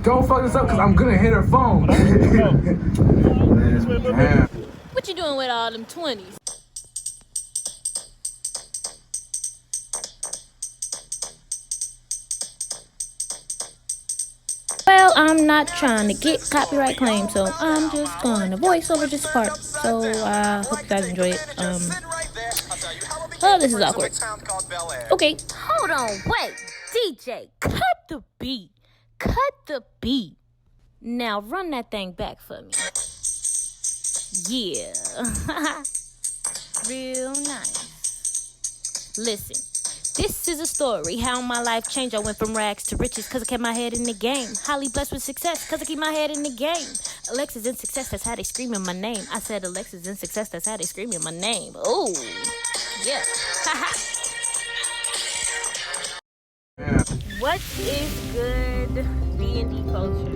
Don't fuck this up because I'm gonna hit her phone. Man. What you doing with all them 20s? Well, I'm not trying to get copyright claims, so I'm just going to voice over this part. So I hope you guys enjoy it. Oh, this is awkward. Okay, hold on, wait. DJ, cut the beat. Cut the beat. Now run that thing back for me. Yeah. Real nice. Listen. This is a story, how my life changed. I went from rags to riches, cause I kept my head in the game. Highly blessed with success, cause I keep my head in the game. Alexis in success, that's how they screaming my name. I said Alexis in success, that's how they screaming my name. Oh, yeah. What is good D&D culture?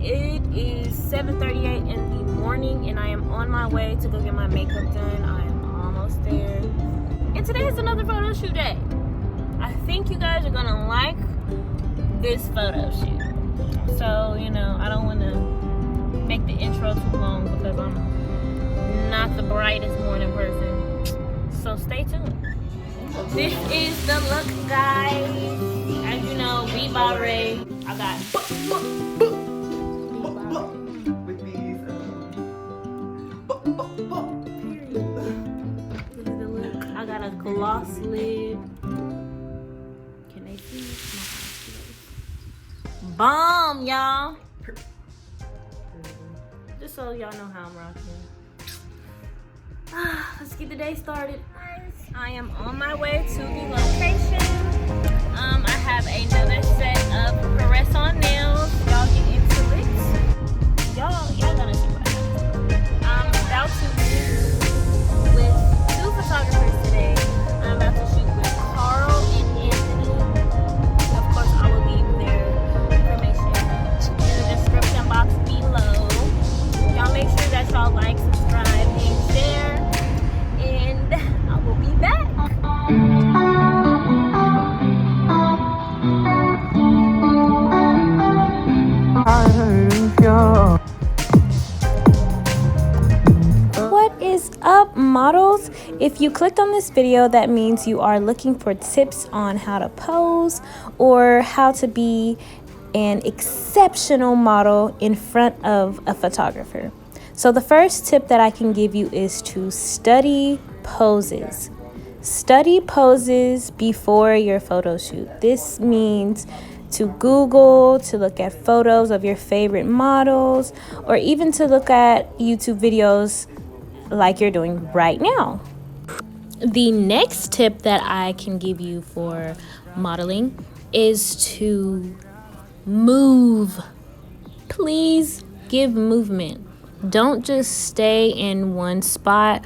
It is 7:38 in the morning, and I am on my way to go get my makeup done. I am almost there. And today is another photo shoot day. I think you guys are gonna like this photo shoot. So, you know, I don't wanna make the intro too long because I'm not the brightest morning person. So stay tuned. This is the look, guys. As you know, we Ray. I got with these I got a gloss lid. Can they see? Bomb, y'all. Just so y'all know how I'm rocking. Let's get the day started. I am on my way to the location. I have another set of press on nails. Y'all get into it. Y'all gonna see what happens. I'm about to meet with two photographers today. I'm about to shoot with Carl and Anthony. Of course, I will leave their information in the description box below. Y'all make sure that y'all like, subscribe, and share. And I will be back. What is up, models? If you clicked on this video, that means you are looking for tips on how to pose or how to be an exceptional model in front of a photographer. So the first tip that I can give you is to study poses. Study poses before your photo shoot. This means to Google, to look at photos of your favorite models, or even to look at YouTube videos like you're doing right now. The next tip that I can give you for modeling is to move. Please give movement. Don't just stay in one spot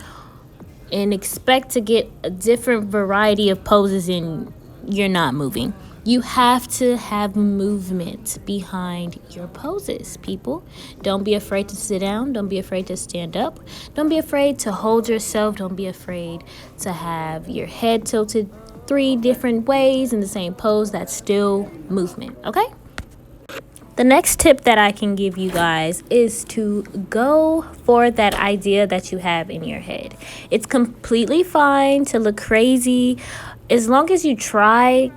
and expect to get a different variety of poses and you're not moving. You have to have movement behind your poses, people. Don't be afraid to sit down. Don't be afraid to stand up. Don't be afraid to hold yourself. Don't be afraid to have your head tilted 3 different ways in the same pose. That's still movement, okay? The next tip that I can give you guys is to go for that idea that you have in your head. It's completely fine to look crazy. As long as you try,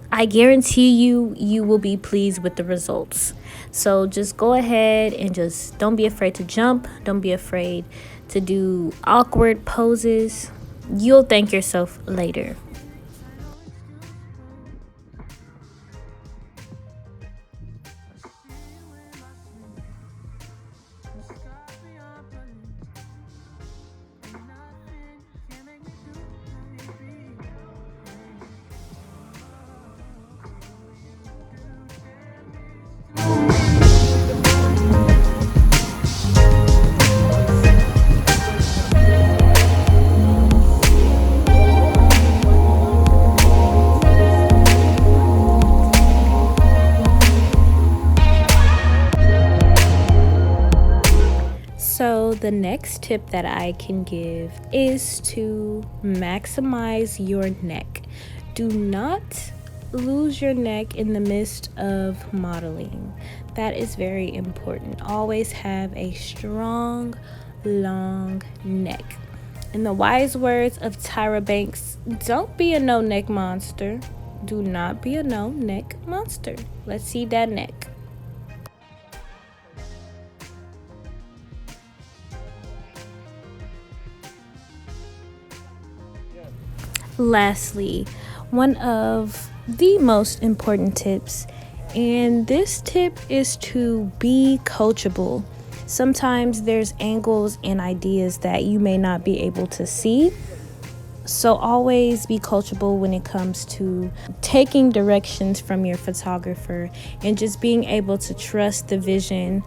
I guarantee you will be pleased with the results. So just go ahead and just don't be afraid to jump. Don't be afraid to do awkward poses. You'll thank yourself later. So the next tip that I can give is to maximize your neck. Do not lose your neck in the midst of modeling. That is very important. Always have a strong, long neck. In the wise words of Tyra Banks, don't be a no-neck monster. Do not be a no-neck monster. Let's see that neck. Lastly, one of the most important tips, and this tip is to be coachable. Sometimes there's angles and ideas that you may not be able to see. So always be coachable when it comes to taking directions from your photographer and just being able to trust the vision.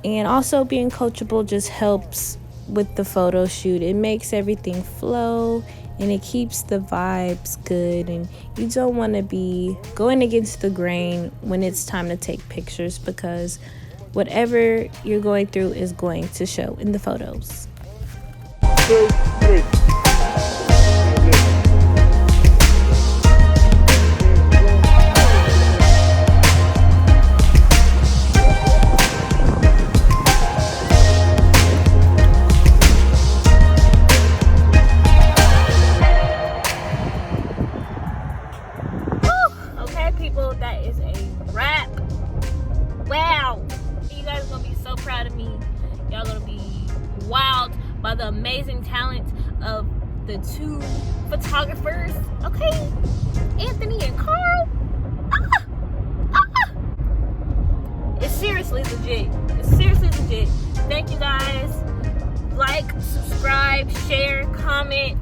And also being coachable just helps with the photo shoot. It makes everything flow and it keeps the vibes good, and you don't want to be going against the grain when it's time to take pictures, because whatever you're going through is going to show in the photos. 2, 3. People, that is a wrap. Wow, you guys are gonna be so proud of me. Y'all gonna be wowed by the amazing talent of the two photographers, okay? Anthony and Carl. It's seriously legit. Thank you guys. Like, subscribe, share, comment.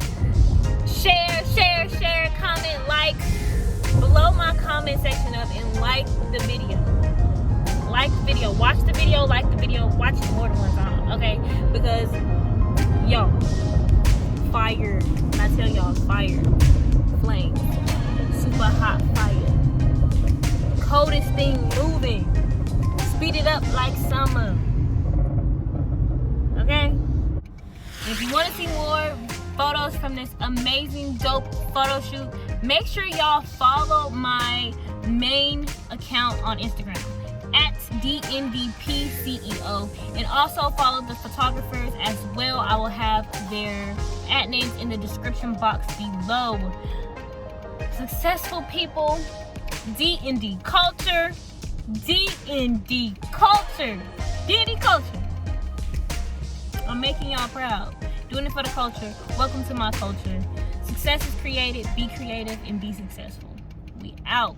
Share, comment, like. Below my comment section up and like the video. Watch the video, like the video, watch it more than one time, okay? Because yo, fire. When I tell y'all, fire, flame, super hot fire, coldest thing moving, speed it up like summer, okay? If you want to see more photos from this amazing dope photo shoot, make sure y'all follow my main account on Instagram at DNVPCEO, and also follow the photographers as well. I will have their ad names in the description box below. Successful people, D&D culture, D&D culture. I'm making y'all proud. Doing it for the culture. Welcome to my culture. Success is created. Be creative and be successful. We out.